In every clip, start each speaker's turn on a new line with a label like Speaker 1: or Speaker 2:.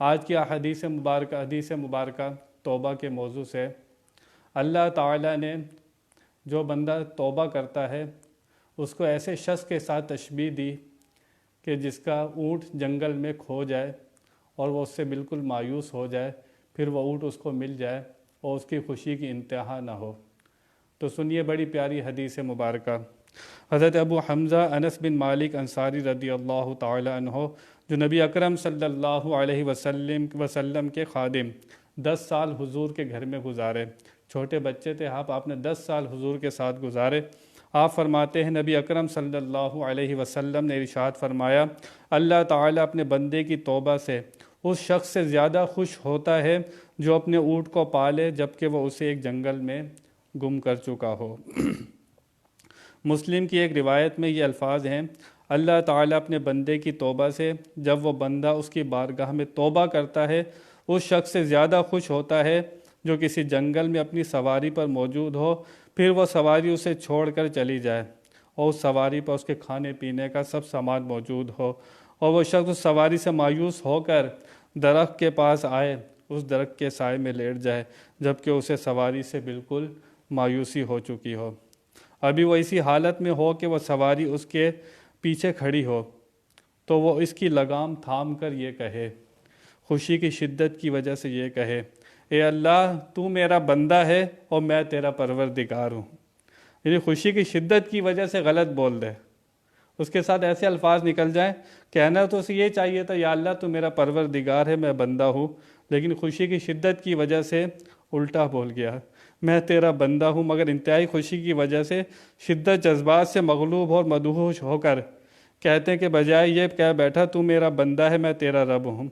Speaker 1: آج کی حدیث مبارکہ توبہ کے موضوع سے اللہ تعالیٰ نے جو بندہ توبہ کرتا ہے اس کو ایسے شخص کے ساتھ تشبیہ دی کہ جس کا اونٹ جنگل میں کھو جائے اور وہ اس سے بالکل مایوس ہو جائے، پھر وہ اونٹ اس کو مل جائے اور اس کی خوشی کی انتہا نہ ہو۔ تو سنیے بڑی پیاری حدیث مبارکہ۔ حضرت ابو حمزہ انس بن مالک انصاری رضی اللہ تعالی عنہ، جو نبی اکرم صلی اللہ علیہ وسلم کے خادم، 10 سال حضور کے گھر میں گزارے، چھوٹے بچے تھے آپ نے 10 سال حضور کے ساتھ گزارے۔ آپ فرماتے ہیں نبی اکرم صلی اللہ علیہ وسلم نے ارشاد فرمایا، اللہ تعالیٰ اپنے بندے کی توبہ سے اس شخص سے زیادہ خوش ہوتا ہے جو اپنے اونٹ کو پالے جبکہ وہ اسے ایک جنگل میں گم کر چکا ہو۔ مسلم کی ایک روایت میں یہ الفاظ ہیں، اللہ تعالیٰ اپنے بندے کی توبہ سے جب وہ بندہ اس کی بارگاہ میں توبہ کرتا ہے اس شخص سے زیادہ خوش ہوتا ہے جو کسی جنگل میں اپنی سواری پر موجود ہو، پھر وہ سواری اسے چھوڑ کر چلی جائے اور اس سواری پر اس کے کھانے پینے کا سب سامان موجود ہو، اور وہ شخص اس سواری سے مایوس ہو کر درخت کے پاس آئے، اس درخت کے سائے میں لیٹ جائے جبکہ اسے سواری سے بالکل مایوسی ہو چکی ہو، ابھی وہ اسی حالت میں ہو کہ وہ سواری اس کے پیچھے کھڑی ہو تو وہ اس کی لگام تھام کر یہ کہے، خوشی کی شدت کی وجہ سے یہ کہے، اے اللہ تو میرا بندہ ہے اور میں تیرا پروردگار ہوں۔ یعنی خوشی کی شدت کی وجہ سے غلط بول دے، اس کے ساتھ ایسے الفاظ نکل جائیں، کہنا تو اسے یہ چاہیے تھا یا اللہ تو میرا پروردگار ہے میں بندہ ہوں، لیکن خوشی کی شدت کی وجہ سے الٹا بول گیا، میں تیرا بندہ ہوں، مگر انتہائی خوشی کی وجہ سے شدت جذبات سے مغلوب اور مدہوش ہو کر کہتے ہیں کہ بجائے یہ کہہ بیٹھا تو میرا بندہ ہے میں تیرا رب ہوں۔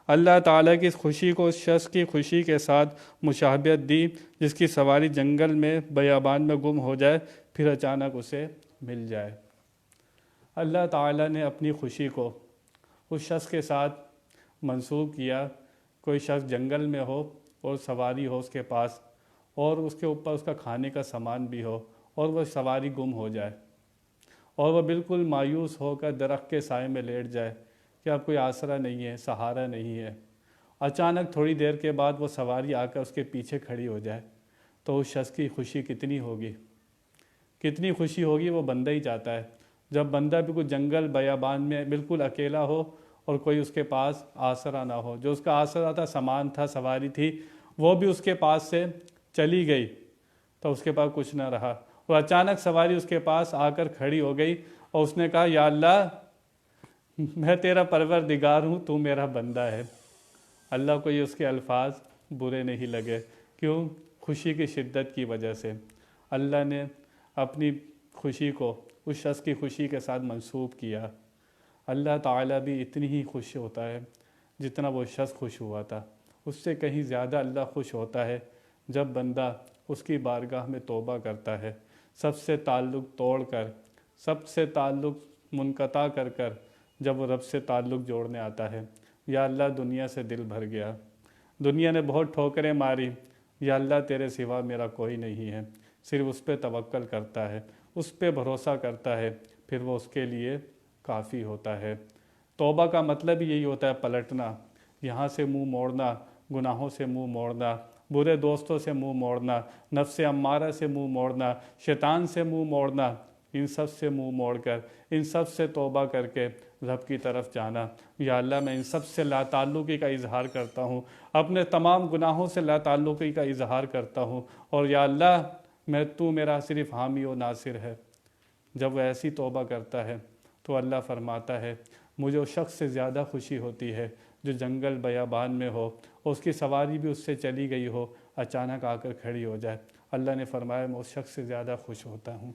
Speaker 1: اللہ تعالیٰ کی اس خوشی کو اس شخص کی خوشی کے ساتھ مشابہت دی جس کی سواری جنگل میں بیابان میں گم ہو جائے پھر اچانک اسے مل جائے۔ اللہ تعالیٰ نے اپنی خوشی کو اس شخص کے ساتھ منسوب کیا، کوئی شخص جنگل میں ہو اور سواری ہو اس کے پاس اور اس کے اوپر اس کا کھانے کا سامان بھی ہو اور وہ سواری گم ہو جائے اور وہ بالکل مایوس ہو کر درخت کے سائے میں لیٹ جائے کہ اب کوئی آسرا نہیں ہے، سہارا نہیں ہے، اچانک تھوڑی دیر کے بعد وہ سواری آ کر اس کے پیچھے کھڑی ہو جائے تو اس شخص کی خوشی کتنی ہوگی، کتنی خوشی ہوگی، وہ بندہ ہی چاہتا ہے۔ جب بندہ بالکل جنگل بیابان میں بالکل اکیلا ہو اور کوئی اس کے پاس آسرا نہ ہو، جو اس کا آسرا تھا، سامان تھا، سواری تھی، وہ بھی اس کے پاس سے چلی گئی تو اس کے پاس کچھ نہ رہا، اور اچانک سواری اس کے پاس آ کر کھڑی ہو گئی اور اس نے کہا یا اللہ میں تیرا پروردگار ہوں تو میرا بندہ ہے۔ اللہ کو یہ اس کے الفاظ برے نہیں لگے، کیوں؟ خوشی کی شدت کی وجہ سے اللہ نے اپنی خوشی کو اس شخص کی خوشی کے ساتھ منسوب کیا۔ اللہ تعالیٰ بھی اتنی ہی خوش ہوتا ہے جتنا وہ شخص خوش ہوا تھا، اس سے کہیں زیادہ اللہ خوش ہوتا ہے جب بندہ اس کی بارگاہ میں توبہ کرتا ہے، سب سے تعلق توڑ کر، سب سے تعلق منقطع کر کر جب وہ رب سے تعلق جوڑنے آتا ہے۔ یا اللہ دنیا سے دل بھر گیا، دنیا نے بہت ٹھوکریں ماری، یا اللہ تیرے سوا میرا کوئی نہیں ہے، صرف اس پہ توکل کرتا ہے، اس پہ بھروسہ کرتا ہے، پھر وہ اس کے لیے کافی ہوتا ہے۔ توبہ کا مطلب یہی ہوتا ہے پلٹنا، یہاں سے منہ موڑنا، گناہوں سے منہ موڑنا، برے دوستوں سے منہ موڑنا، نفس امارہ سے منہ موڑنا، شیطان سے منہ موڑنا، ان سب سے منہ موڑ کر، ان سب سے توبہ کر کے رب کی طرف جانا۔ یا اللہ میں ان سب سے لا تعلقی کا اظہار کرتا ہوں، اپنے تمام گناہوں سے لا تعلقی کا اظہار کرتا ہوں، اور یا اللہ تو میرا صرف حامی و ناصر ہے۔ جب وہ ایسی توبہ کرتا ہے تو اللہ فرماتا ہے مجھے اس شخص سے زیادہ خوشی ہوتی ہے جو جنگل بیابان میں ہو اور اس کی سواری بھی اس سے چلی گئی ہو، اچانک آ کر کھڑی ہو جائے، اللہ نے فرمایا میں اس شخص سے زیادہ خوش ہوتا ہوں۔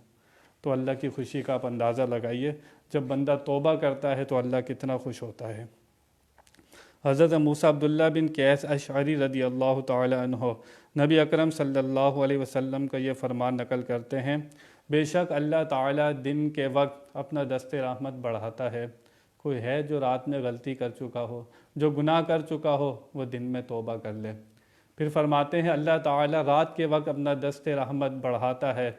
Speaker 1: تو اللہ کی خوشی کا آپ اندازہ لگائیے، جب بندہ توبہ کرتا ہے تو اللہ کتنا خوش ہوتا ہے۔ حضرت موسیٰ عبداللہ بن قیس اشعری رضی اللہ تعالی عنہ نبی اکرم صلی اللہ علیہ وسلم کا یہ فرمان نقل کرتے ہیں، بے شک اللہ تعالیٰ دن کے وقت اپنا دست رحمت بڑھاتا ہے، کوئی ہے جو رات میں غلطی کر چکا ہو، جو گناہ کر چکا ہو، وہ دن میں توبہ کر لے۔ پھر فرماتے ہیں اللہ تعالیٰ رات کے وقت اپنا دست رحمت بڑھاتا ہے،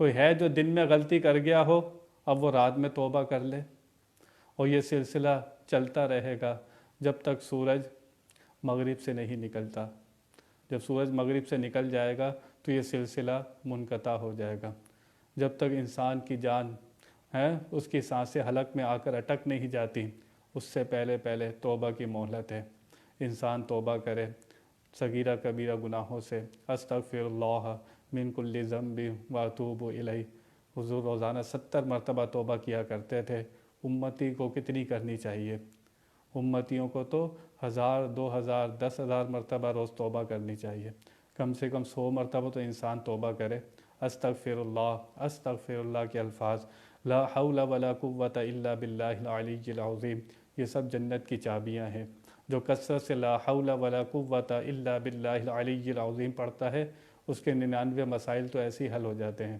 Speaker 1: کوئی ہے جو دن میں غلطی کر گیا ہو اب وہ رات میں توبہ کر لے، اور یہ سلسلہ چلتا رہے گا جب تک سورج مغرب سے نہیں نکلتا۔ جب سورج مغرب سے نکل جائے گا تو یہ سلسلہ منقطع ہو جائے گا۔ جب تک انسان کی جان ہے اس کی سانسیں حلق میں آ کر اٹک نہیں جاتی، اس سے پہلے پہلے توبہ کی مہلت ہے۔ انسان توبہ کرے صغیرہ کبیرہ گناہوں سے، استغفر اللہ من کل ذنب واتوب الیہ۔ حضور روزانہ 70 مرتبہ توبہ کیا کرتے تھے۔ امتی کو کتنی کرنی چاہیے؟ امتیوں کو تو 1000 2000 10,000 مرتبہ روز توبہ کرنی چاہیے۔ کم سے کم 100 مرتبہ تو انسان توبہ کرے۔ استغفر اللہ کے الفاظ، لا حول ولا قوت الا باللہ العلی العظیم، یہ سب جنت کی چابیاں ہیں۔ جو کثرت سے لا حول ولا قوت الا باللہ العلی العظیم پڑھتا ہے، اس کے 99 مسائل تو ایسے ہی حل ہو جاتے ہیں۔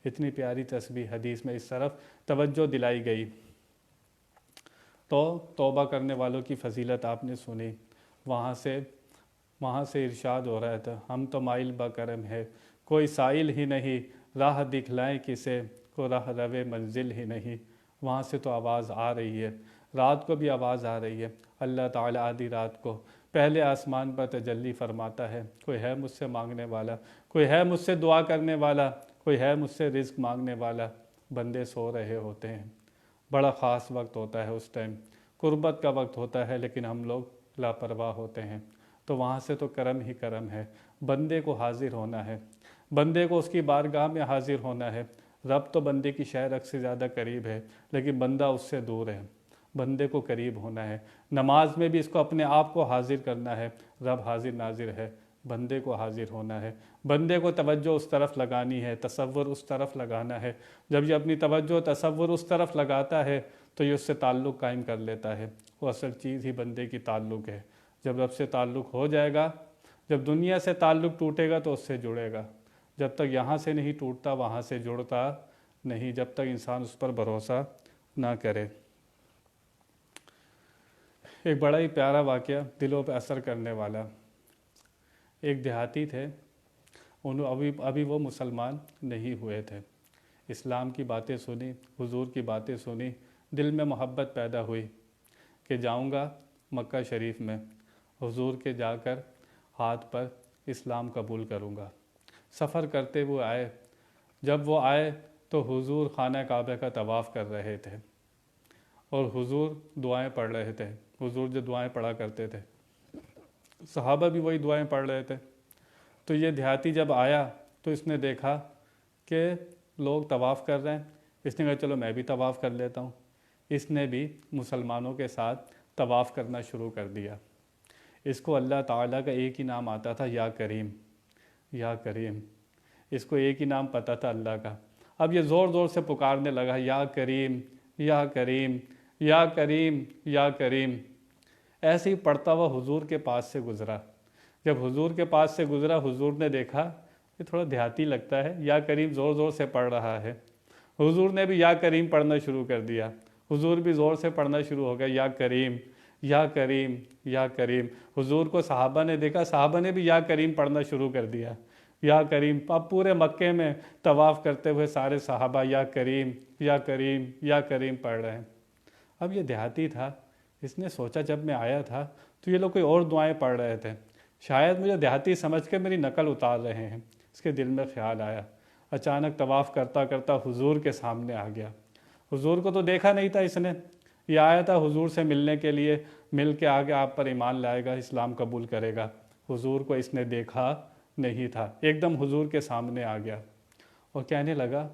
Speaker 1: اتنی پیاری تسبیح حدیث میں اس طرف توجہ دلائی گئی۔ تو توبہ کرنے والوں کی فضیلت آپ نے سنی۔ وہاں سے ارشاد ہو رہا تھا، ہم تو مائل بکرم ہے، کوئی سائل ہی نہیں، راہ دکھلائیں کسے، کو راہ روے منزل ہی نہیں۔ وہاں سے تو آواز آ رہی ہے، رات کو بھی آواز آ رہی ہے۔ اللہ تعالیٰ آدھی رات کو پہلے آسمان پر تجلی فرماتا ہے، کوئی ہے مجھ سے مانگنے والا، کوئی ہے مجھ سے دعا کرنے والا، کوئی ہے مجھ سے رزق مانگنے والا۔ بندے سو رہے ہوتے ہیں، بڑا خاص وقت ہوتا ہے اس ٹائم، قربت کا وقت ہوتا ہے، لیکن ہم لوگ لاپرواہ ہوتے ہیں۔ تو وہاں سے تو کرم ہی کرم ہے، بندے کو حاضر ہونا ہے، بندے کو اس کی بارگاہ میں حاضر ہونا ہے۔ رب تو بندے کی شہرک سے زیادہ قریب ہے، لیکن بندہ اس سے دور ہے۔ بندے کو قریب ہونا ہے، نماز میں بھی اس کو اپنے آپ کو حاضر کرنا ہے۔ رب حاضر ناظر ہے، بندے کو حاضر ہونا ہے، بندے کو توجہ اس طرف لگانی ہے، تصور اس طرف لگانا ہے۔ جب یہ اپنی توجہ تصور اس طرف لگاتا ہے تو یہ اس سے تعلق قائم کر لیتا ہے۔ وہ اصل چیز ہی بندے کی تعلق ہے۔ جب رب سے تعلق ہو جائے گا، جب دنیا سے تعلق ٹوٹے گا تو اس سے جڑے گا۔ جب تک یہاں سے نہیں ٹوٹتا وہاں سے جڑتا نہیں، جب تک انسان اس پر بھروسہ نہ کرے۔ ایک بڑا ہی پیارا واقعہ، دلوں پہ اثر کرنے والا۔ ایک دیہاتی تھے، ابھی وہ مسلمان نہیں ہوئے تھے۔ اسلام کی باتیں سنی، حضور کی باتیں سنی، دل میں محبت پیدا ہوئی کہ جاؤں گا مکہ شریف میں، حضور کے جا کر ہاتھ پر اسلام قبول کروں گا۔ سفر کرتے ہوئے آئے، جب وہ آئے تو حضور خانہ کعبہ کا طواف کر رہے تھے اور حضور دعائیں پڑھ رہے تھے۔ حضور جو دعائیں پڑھا کرتے تھے، صحابہ بھی وہی دعائیں پڑھ رہے تھے۔ تو یہ دیہاتی جب آیا تو اس نے دیکھا کہ لوگ طواف کر رہے ہیں، اس نے کہا چلو میں بھی طواف کر لیتا ہوں۔ اس نے بھی مسلمانوں کے ساتھ طواف کرنا شروع کر دیا۔ اس کو اللہ تعالیٰ کا ایک ہی نام آتا تھا، یا کریم، یا کریم۔ اس کو ایک ہی نام پتہ تھا اللہ کا۔ اب یہ زور زور سے پکارنے لگا، یا کریم، یا کریم، یا کریم، یا کریم۔ ایسے ہی پڑھتا ہوا حضور کے پاس سے گزرا۔ جب حضور کے پاس سے گزرا، حضور نے دیکھا یہ تھوڑا دیہاتی لگتا ہے، یا کریم زور زور سے پڑھ رہا ہے۔ حضور نے بھی یا کریم پڑھنا شروع کر دیا۔ حضور بھی زور سے پڑھنا شروع ہو گیا، یا کریم، یا کریم، یا کریم۔ حضور کو صحابہ نے دیکھا، صحابہ نے بھی یا کریم پڑھنا شروع کر دیا، یا کریم۔ اب پورے مکے میں طواف کرتے ہوئے سارے صحابہ یا کریم، یا کریم، یا کریم پڑھ رہے ہیں۔ اب یہ دیہاتی تھا، اس نے سوچا جب میں آیا تھا تو یہ لوگ کوئی اور دعائیں پڑھ رہے تھے، شاید مجھے دیہاتی سمجھ کے میری نقل اتار رہے ہیں۔ اس کے دل میں خیال آیا، اچانک طواف کرتا کرتا حضور کے سامنے آ گیا۔ حضور کو تو دیکھا نہیں تھا اس نے، یہ آیا تھا حضور سے ملنے کے لیے، مل کے آگے آپ پر ایمان لائے گا، اسلام قبول کرے گا۔ حضور کو اس نے دیکھا نہیں تھا، ایک دم حضور کے سامنے آ گیا اور کہنے لگا،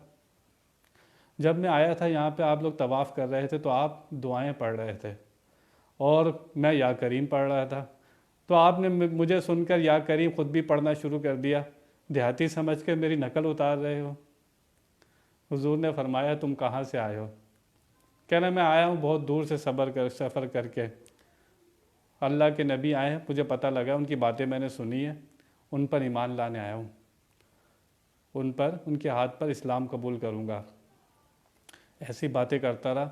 Speaker 1: جب میں آیا تھا یہاں پہ آپ لوگ طواف کر رہے تھے تو آپ دعائیں پڑھ رہے تھے اور میں یا کریم پڑھ رہا تھا، تو آپ نے مجھے سن کر یا کریم خود بھی پڑھنا شروع کر دیا، دیہاتی سمجھ کے میری نقل اتار رہے ہو۔ حضور نے فرمایا تم کہاں سے آئے ہو؟ کہنا میں آیا ہوں بہت دور سے سفر کر کے، اللہ کے نبی آئے ہیں، مجھے پتہ لگا ان کی باتیں میں نے سنی ہیں، ان پر ایمان لانے آیا ہوں، ان کے ہاتھ پر اسلام قبول کروں گا۔ ایسی باتیں کرتا رہا۔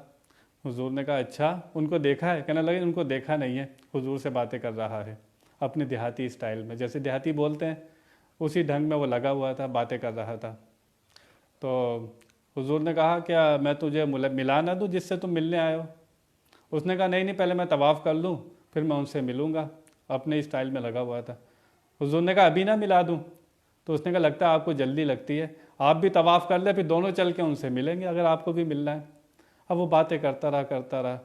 Speaker 1: حضور نے کہا اچھا ان کو دیکھا ہے؟ کہنے لگے ان کو دیکھا نہیں ہے، حضور سے باتیں کر رہا ہے اپنے دیہاتی اسٹائل میں، جیسے دیہاتی بولتے ہیں اسی ڈھنگ میں وہ لگا ہوا تھا، باتیں کر رہا تھا۔ تو حضور نے کہا کیا میں تجھے ملا نہ دوں جس سے تم ملنے آئے ہو؟ اس نے کہا نہیں پہلے میں طواف کر لوں پھر میں ان سے ملوں گا۔ اپنے اسٹائل میں لگا ہوا تھا۔ حضور نے کہا ابھی نہ ملا دوں؟ تو اس نے کہا لگتا ہے آپ کو جلدی لگتی ہے، آپ بھی طواف کر لیں، پھر دونوں چل کے ان سے ملیں گے اگر آپ کو بھی ملنا ہے۔ اب وہ باتیں کرتا رہا۔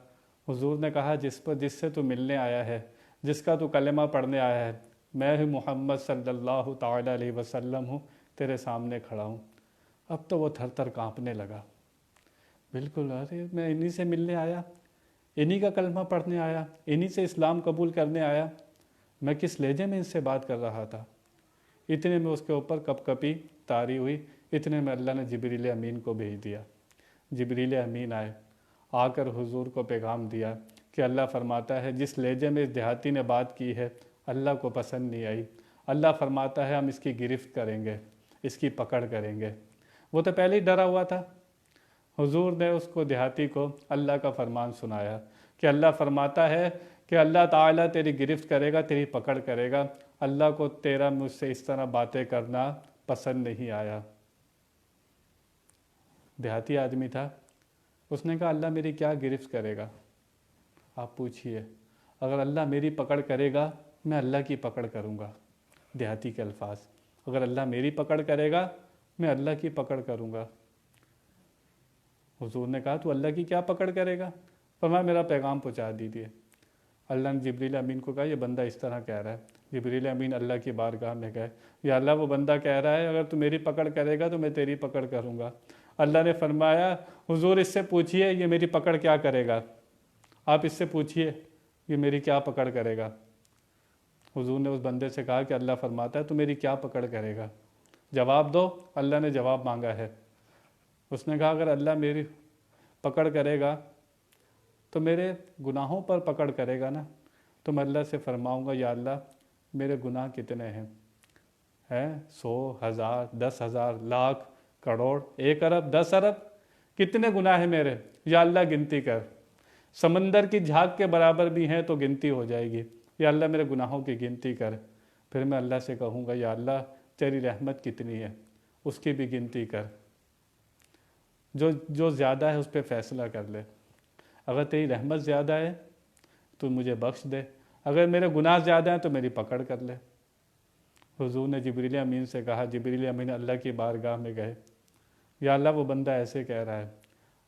Speaker 1: حضور نے کہا جس سے تو ملنے آیا ہے، جس کا تو کلمہ پڑھنے آیا ہے، میں ہی محمد صلی اللہ تعالیٰ علیہ وسلم ہوں، تیرے سامنے کھڑا ہوں۔ اب تو وہ تھر تھر کانپنے لگا، بالکل، ارے میں انہی سے ملنے آیا، انہی کا کلمہ پڑھنے آیا، انہی سے اسلام قبول کرنے آیا، میں کس لہجے میں ان سے بات کر رہا تھا۔ اتنے میں اس کے اوپر کپ کپی طاری ہوئی، اتنے میں اللہ نے جبریل امین کو بھیج دیا۔ جبریل امین آئے، آ کر حضور کو پیغام دیا کہ اللہ فرماتا ہے جس لہجے میں اس دیہاتی نے بات کی ہے اللہ کو پسند نہیں آئی، اللہ فرماتا ہے ہم اس کی گرفت کریں گے، اس کی پکڑ کریں گے۔ وہ تو پہلے ہی ڈرا ہوا تھا۔ حضور نے اس کو دیہاتی کو اللہ کا فرمان سنایا کہ اللہ فرماتا ہے کہ اللہ تعالیٰ تیری گرفت کرے گا، تیری پکڑ کرے گا، اللہ کو تیرا مجھ سے اس طرح باتیں کرنا پسند نہیں آیا۔ دیہاتی آدمی تھا، اس نے کہا اللہ میری کیا گرفت کرے گا؟ آپ پوچھئے، اگر اللہ میری پکڑ کرے گا میں اللہ کی پکڑ کروں گا۔ دیہاتی کے الفاظ، اگر اللہ میری پکڑ کرے گا میں اللہ کی پکڑ کروں گا۔ حضور نے کہا تو اللہ کی کیا پکڑ کرے گا؟ فرمایا میرا پیغام پہنچا دیجیے۔ اللہ نے جبریل امین کو کہا یہ بندہ اس طرح کہہ رہا ہے۔ جبریل امین اللہ کی بارگاہ میں گئے، یا اللہ وہ بندہ کہہ رہا ہے اگر تو میری پکڑ کرے گا تو میں تیری پکڑ کروں گا۔ اللہ نے فرمایا حضور اس سے پوچھئے یہ میری پکڑ کیا کرے گا، آپ اس سے پوچھئے یہ میری کیا پکڑ کرے گا۔ حضور نے اس بندے سے کہا کہ اللہ فرماتا ہے تو میری کیا پکڑ کرے گا، جواب دو۔ اللہ نے جواب مانگا ہے۔ اس نے کہا اگر اللہ میری پکڑ کرے گا تو میرے گناہوں پر پکڑ کرے گا نا، تو میں اللہ سے فرماؤں گا یا اللہ میرے گناہ کتنے ہیں؟ 100، 1000، 10,000، لاکھ، کروڑ، 1 ارب، 10 ارب، کتنے گناہ ہیں میرے؟ یا اللہ گنتی کر، سمندر کی جھاگ کے برابر بھی ہیں تو گنتی ہو جائے گی، یا اللہ میرے گناہوں کی گنتی کر۔ پھر میں اللہ سے کہوں گا یا اللہ تیری رحمت کتنی ہے، اس کی بھی گنتی کر، جو زیادہ ہے اس پہ فیصلہ کر لے۔ اگر تیری رحمت زیادہ ہے تو مجھے بخش دے، اگر میرے گناہ زیادہ ہیں تو میری پکڑ کر لے۔ حضور نے جبریل امین سے کہا، جبریل امین اللہ کی بارگاہ میں گئے، یا اللہ وہ بندہ ایسے کہہ رہا ہے۔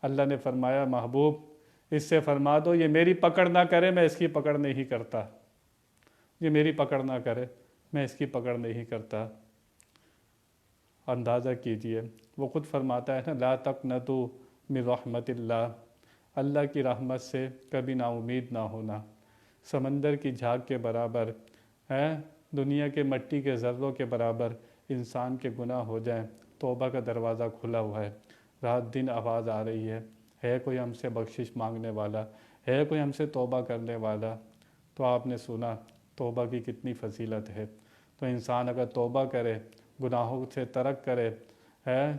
Speaker 1: اللہ نے فرمایا محبوب اس سے فرما دو یہ میری پکڑ نہ کرے میں اس کی پکڑ نہیں کرتا، یہ میری پکڑ نہ کرے میں اس کی پکڑ نہیں کرتا۔ اندازہ کیجئے، وہ خود فرماتا ہے نا لا تقنطوا من رحمت اللہ، اللہ کی رحمت سے کبھی نا امید نہ ہونا۔ سمندر کی جھاگ کے برابر ہے، دنیا کے مٹی کے ذروں کے برابر انسان کے گناہ ہو جائیں، توبہ کا دروازہ کھلا ہوا ہے، رات دن آواز آ رہی ہے کوئی ہم سے بخشش مانگنے والا، ہے کوئی ہم سے توبہ کرنے والا۔ تو آپ نے سنا توبہ کی کتنی فضیلت ہے۔ تو انسان اگر توبہ کرے، گناہوں سے ترک کرے،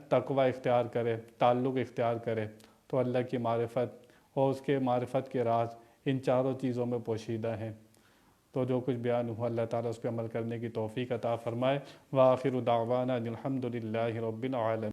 Speaker 1: تقوی اختیار کرے، تعلق اختیار کرے، تو اللہ کی معرفت اور اس کے معرفت کے راز ان چاروں چیزوں میں پوشیدہ ہیں۔ تو جو کچھ بیان ہوا اللہ تعالیٰ اس پہ عمل کرنے کی توفیق عطا فرمائے۔ وآخر دعوانا الحمد للہ رب العالمین۔